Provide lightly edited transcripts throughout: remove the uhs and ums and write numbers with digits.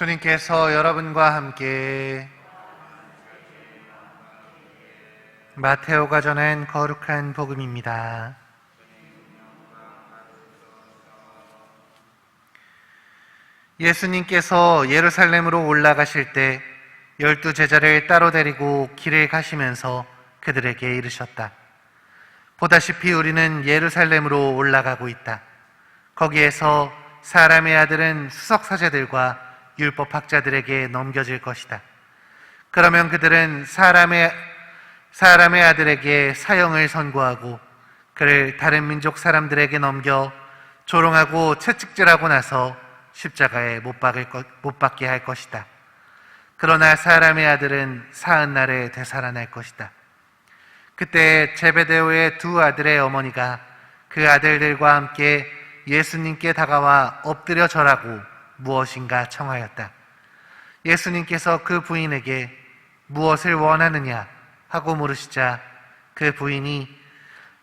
주님께서 여러분과 함께 마테오가 전한 거룩한 복음입니다. 예수님께서 예루살렘으로 올라가실 때 12 제자를 따로 데리고 길을 가시면서 그들에게 이르셨다. 보다시피 우리는 예루살렘으로 올라가고 있다. 거기에서 사람의 아들은 수석사제들과 율법학자들에게 넘겨질 것이다. 그러면 그들은 사람의 아들에게 사형을 선고하고 그를 다른 민족 사람들에게 넘겨 조롱하고 채찍질하고 나서 십자가에 못 박게 할 것이다. 그러나 사람의 아들은 사흔날에 되살아날 것이다. 그때 제베데오의 2 아들의 어머니가 그 아들들과 함께 예수님께 다가와 엎드려 절하고 무엇인가 청하였다. 예수님께서 그 부인에게 무엇을 원하느냐 하고 물으시자 그 부인이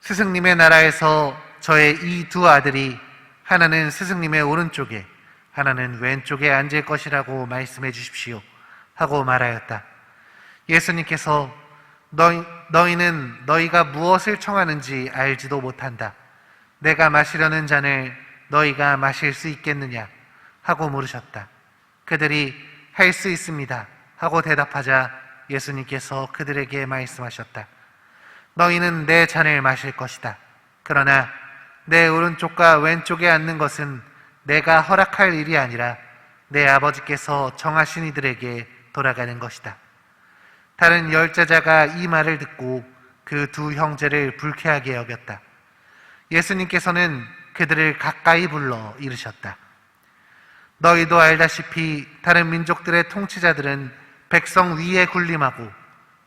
스승님의 나라에서 저의 이 2 아들이 하나는 스승님의 오른쪽에 하나는 왼쪽에 앉을 것이라고 말씀해 주십시오 하고 말하였다. 예수님께서 너희는 너희가 무엇을 청하는지 알지도 못한다. 내가 마시려는 잔을 너희가 마실 수 있겠느냐 하고 물으셨다. 그들이 할 수 있습니다 하고 대답하자 예수님께서 그들에게 말씀하셨다. 너희는 내 잔을 마실 것이다. 그러나 내 오른쪽과 왼쪽에 앉는 것은 내가 허락할 일이 아니라 내 아버지께서 정하신 이들에게 돌아가는 것이다. 다른 10 제자가 이 말을 듣고 그 2 형제를 불쾌하게 여겼다. 예수님께서는 그들을 가까이 불러 이르셨다. 너희도 알다시피 다른 민족들의 통치자들은 백성 위에 군림하고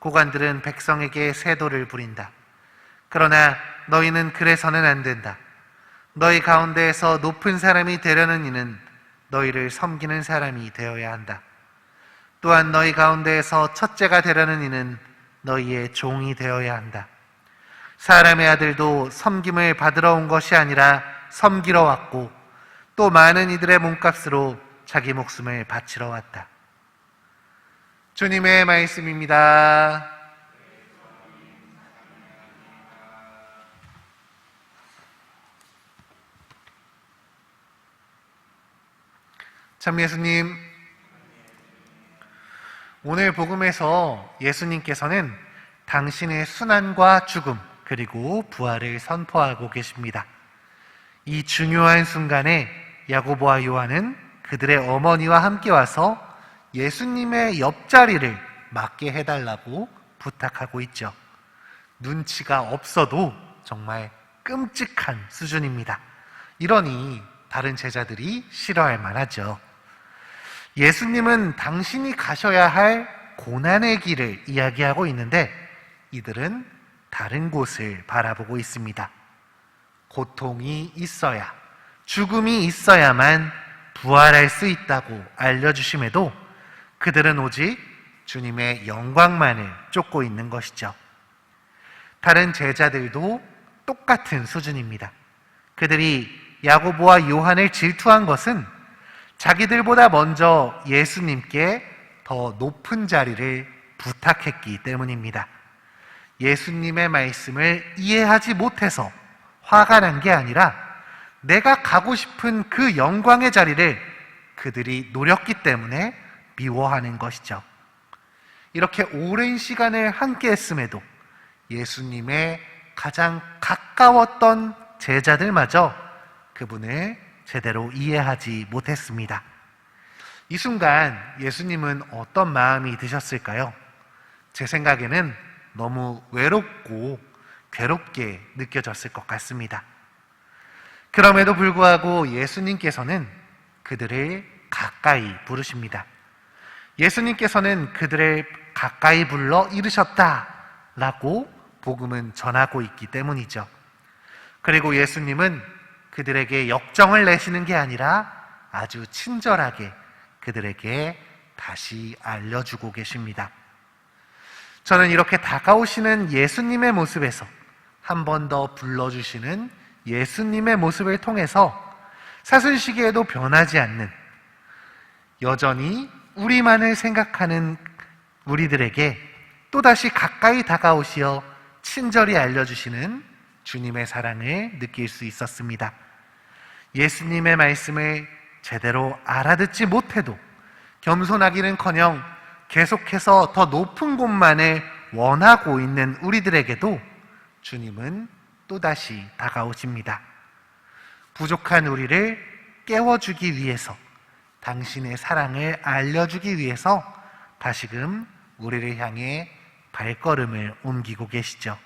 고관들은 백성에게 세도를 부린다. 그러나 너희는 그래서는 안 된다. 너희 가운데에서 높은 사람이 되려는 이는 너희를 섬기는 사람이 되어야 한다. 또한 너희 가운데에서 첫째가 되려는 이는 너희의 종이 되어야 한다. 사람의 아들도 섬김을 받으러 온 것이 아니라 섬기러 왔고 또 많은 이들의 몸값으로 자기 목숨을 바치러 왔다. 주님의 말씀입니다. 참 예수님, 오늘 복음에서 예수님께서는 당신의 순환과 죽음 그리고 부활을 선포하고 계십니다. 이 중요한 순간에 야고보와 요한은 그들의 어머니와 함께 와서 예수님의 옆자리를 맡게 해달라고 부탁하고 있죠. 눈치가 없어도 정말 끔찍한 수준입니다. 이러니 다른 제자들이 싫어할 만하죠. 예수님은 당신이 가셔야 할 고난의 길을 이야기하고 있는데 이들은 다른 곳을 바라보고 있습니다. 고통이 있어야, 죽음이 있어야만 부활할 수 있다고 알려주심에도 그들은 오직 주님의 영광만을 쫓고 있는 것이죠. 다른 제자들도 똑같은 수준입니다. 그들이 야고보와 요한을 질투한 것은 자기들보다 먼저 예수님께 더 높은 자리를 부탁했기 때문입니다. 예수님의 말씀을 이해하지 못해서 화가 난 게 아니라 내가 가고 싶은 그 영광의 자리를 그들이 노렸기 때문에 미워하는 것이죠. 이렇게 오랜 시간을 함께 했음에도 예수님의 가장 가까웠던 제자들마저 그분을 제대로 이해하지 못했습니다. 이 순간 예수님은 어떤 마음이 드셨을까요? 제 생각에는 너무 외롭고 괴롭게 느껴졌을 것 같습니다. 그럼에도 불구하고 예수님께서는 그들을 가까이 부르십니다. 예수님께서는 그들을 가까이 불러 이르셨다라고 복음은 전하고 있기 때문이죠. 그리고 예수님은 그들에게 역정을 내시는 게 아니라 아주 친절하게 그들에게 다시 알려주고 계십니다. 저는 이렇게 다가오시는 예수님의 모습에서 한 번 더 불러주시는 예수님의 모습을 통해서 사슬시계에도 변하지 않는 여전히 우리만을 생각하는 우리들에게 또다시 가까이 다가오시어 친절히 알려주시는 주님의 사랑을 느낄 수 있었습니다. 예수님의 말씀을 제대로 알아듣지 못해도 겸손하기는커녕 계속해서 더 높은 곳만을 원하고 있는 우리들에게도 주님은 또다시 다가오십니다. 부족한 우리를 깨워주기 위해서, 당신의 사랑을 알려주기 위해서 다시금 우리를 향해 발걸음을 옮기고 계시죠.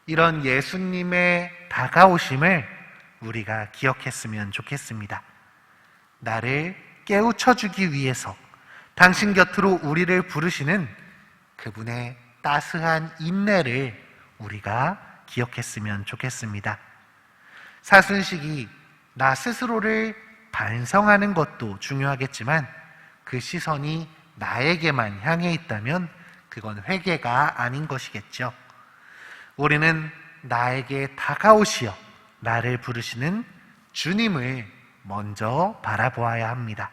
이런 예수님의 다가오심을 우리가 기억했으면 좋겠습니다. 나를 깨우쳐주기 위해서 당신 곁으로 우리를 부르시는 그분의 따스한 인내를 우리가 기억했으면 좋겠습니다. 사순식이 나 스스로를 반성하는 것도 중요하겠지만 그 시선이 나에게만 향해 있다면 그건 회개가 아닌 것이겠죠. 우리는 나에게 다가오시어 나를 부르시는 주님을 먼저 바라보아야 합니다.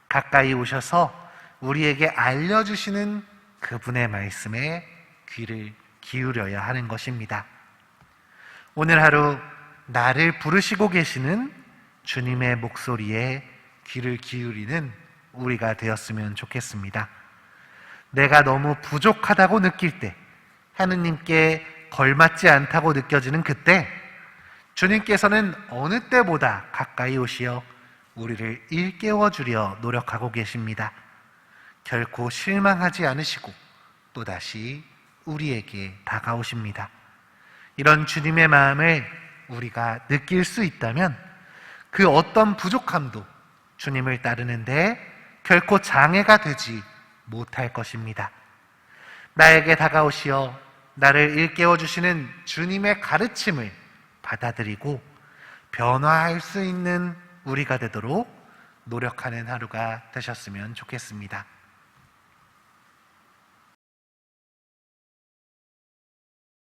가까이 오셔서 우리에게 알려주시는 그분의 말씀에 귀를 기울여야 하는 것입니다. 오늘 하루 나를 부르시고 계시는 주님의 목소리에 귀를 기울이는 우리가 되었으면 좋겠습니다. 내가 너무 부족하다고 느낄 때, 하느님께 걸맞지 않다고 느껴지는 그때 주님께서는 어느 때보다 가까이 오시어 우리를 일깨워 주려 노력하고 계십니다. 결코 실망하지 않으시고 또다시 우리에게 다가오십니다. 이런 주님의 마음을 우리가 느낄 수 있다면 그 어떤 부족함도 주님을 따르는데 결코 장애가 되지 못할 것입니다. 나에게 다가오시어 나를 일깨워 주시는 주님의 가르침을 받아들이고 변화할 수 있는 우리가 되도록 노력하는 하루가 되셨으면 좋겠습니다.